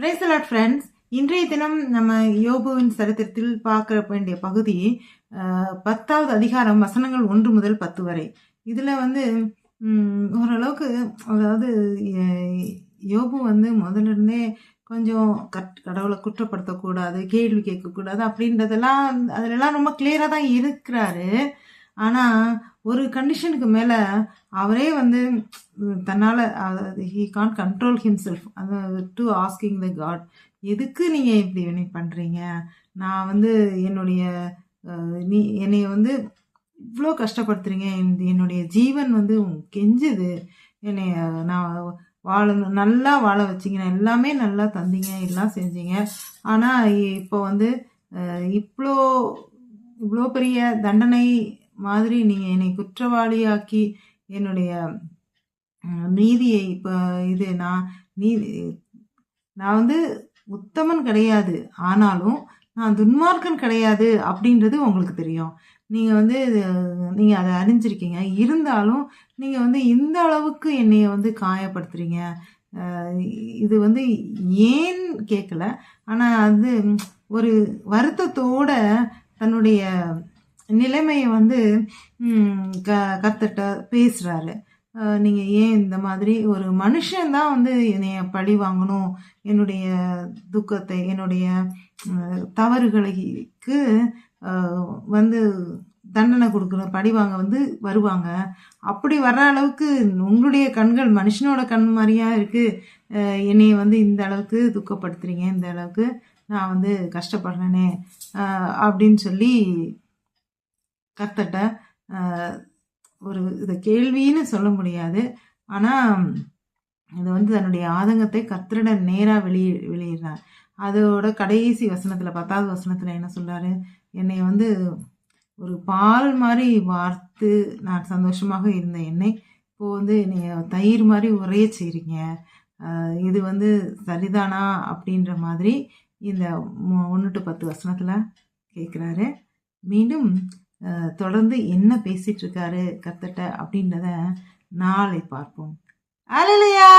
Praise the Lord friends. இன்றைய தினம் நம்ம யோபுவின் சரித்திரத்தில் பார்க்க வேண்டிய பகுதி 10வது அதிகாரம், வசனங்கள் 1 முதல் 10 வரை. இதில் ஓரளவுக்கு, அதாவது யோபு முதல்ல இருந்தே கொஞ்சம் கடவுளை குற்றப்படுத்தக்கூடாது, கேள்வி கேட்கக்கூடாது அப்படின்றதெல்லாம் அதிலெல்லாம் ரொம்ப கிளியராக தான் இருக்கிறாரு. ஆனால் ஒரு கண்டிஷனுக்கு மேலே அவரே தன்னால் he can control himself to asking the God, எதுக்கு நீங்கள் இப்படி பண்ணுறீங்க? நான் என்னுடைய என்னைய இவ்வளோ கஷ்டப்படுத்துறீங்க, என்னுடைய ஜீவன் கெஞ்சுது, என்னைய நான் வாழணும், நல்லா வாழ வச்சிங்க, நான் எல்லாமே நல்லா தந்தீங்க, எல்லாம் செஞ்சீங்க. ஆனால் இப்போ இவ்வளோ இவ்வளோ பெரிய தண்டனை மாதிரி நீங்கள் என்னை குற்றவாளியாக்கி என்னுடைய நீதியை இப்போ நான் உத்தமன் கிடையாது, ஆனாலும் நான் துன்மார்க்கன் கிடையாது அப்படின்றது உங்களுக்கு தெரியும். நீங்கள் அதை அறிஞ்சிருக்கீங்க. இருந்தாலும் நீங்கள் இந்த அளவுக்கு என்னைய காயப்படுத்துறீங்க. இது ஏன் கேட்கல, ஆனால் ஒரு வருத்தத்தோட தன்னுடைய நிலைமையை கர்த்தர்ட்ட பேசுகிறாரு. நீங்கள் ஏன் இந்த மாதிரி ஒரு மனுஷன்தான் என்னைய பழி வாங்கணும், என்னுடைய துக்கத்தை, என்னுடைய தவறுகளுக்கு தண்டனை கொடுக்கணும், பழி வாங்க வருவாங்க. அப்படி வர்ற அளவுக்கு உங்களுடைய கண்கள் மனுஷனோட கண் மாதிரியா இருக்கு, என்னைய இந்த அளவுக்கு துக்கப்படுத்துறீங்க, இந்த அளவுக்கு நான் கஷ்டப்படுறேனே அப்படின்னு சொல்லி கர்த்தர்ட்ட ஒரு இதை கேள்வின்னு சொல்ல முடியாது, ஆனால் இது தன்னுடைய ஆதங்கத்தை கர்த்தரிடம் நேராக வெளியிடுறார். அதோட கடைசி வசனத்தில், 10வது வசனத்தில் என்ன சொல்றாரு? என்னை ஒரு பால் மாதிரி வார்த்து நான் சந்தோஷமாக இருந்த என்னை இப்போ என்னை தயிர் மாதிரி உரைய செய்கிறீங்க, இது சரிதானா அப்படின்ற மாதிரி இந்த 1 to 10 வசனத்தில் கேட்குறாரு. மீண்டும் தொடர்ந்து என்ன பேசிட்டு இருக்காரு கர்த்தர்ட்ட அப்படின்றத நாளை பார்ப்போம். அல்லேலூயா.